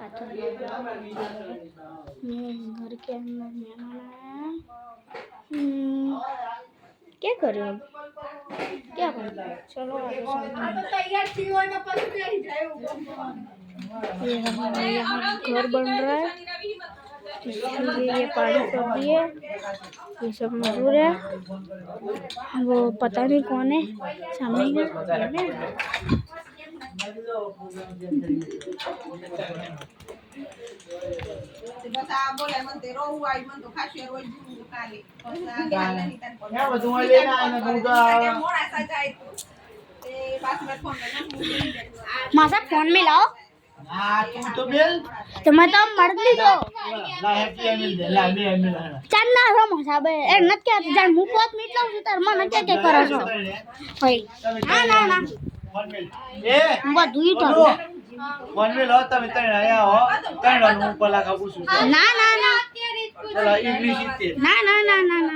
घर के अंदर मेहमान क्या कर रहे हो क्या कर रहे हो चलो ये हमारे यहाँ घर बन रहा है इसलिए ये पानी कर दिए ये सब मजदूर है वो पता नहीं कौन है सामने बस आप बोले म्हणते रोहू आई म्हणतो खाशे रोज जीव काले या બધું લેના અને ગુડા मोड़ा सा जाए ते पास में फोन में मासा फोन में लाओ આ તું તો બેલ तो मैं तो मर ली दो લા હેપી એમિલ દે લા બે એમિલ चन्ना रो मासा बे ए नत क्या जान मु पोत मीट लाव सुतार मन क्या क्या करो छो भाई ना ना ना ફોન મેલ એ वो दुई तो ફોન મેલ હો તમે તણ આયા હો તણ હું પલા ખાવું છું ना ना ना ચલો ઇંગ્લિશ ઇતે ना ना ना ना ना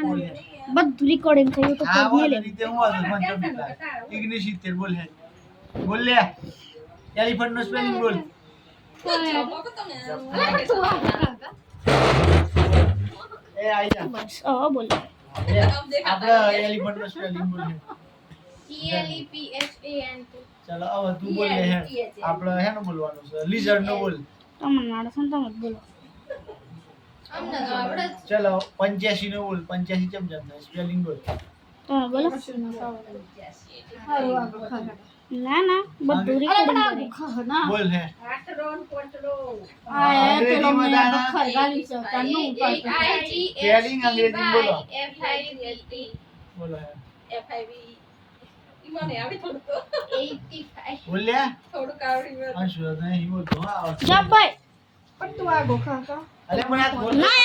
बस रिकॉर्डिंग થઈ તો હા कर ले રીતે હું આવું મન તો ઇંગ્લિશ ઇતે બોલ હે બોલ લે એલિફન્ટ નો સ્પેલિંગ બોલ એ આઈ જા बस ओ बोल આપડા એલિફન્ટ નો સ્પેલિંગ બોલ હે ELEPHANT ચલો હવે તું બોલ લે હે આપણે હેનો બોલવાનું છે લિઝર્ડ નો બોલ તમને નાડો સંતો મત બોલો અમને તો આવડે ચલો 85 નો બોલ 85 ચમ જમના સ્પેલિંગ બોલ તમે બોલો ના ના બધું recording કરે બોલ હે આટરોન પોટરો અંગ્રેજી માં દાણા સ્પેલિંગ અંગ્રેજી બોલો FIVT બોલો હે FIV ઈમાને આવડે થોડું તો 85 બોલ લે થોડું આવડી અંશુ નહીં બોલતો હા જબ ભાઈ પણ તું આગો ખા અરે મને આ બોલ ના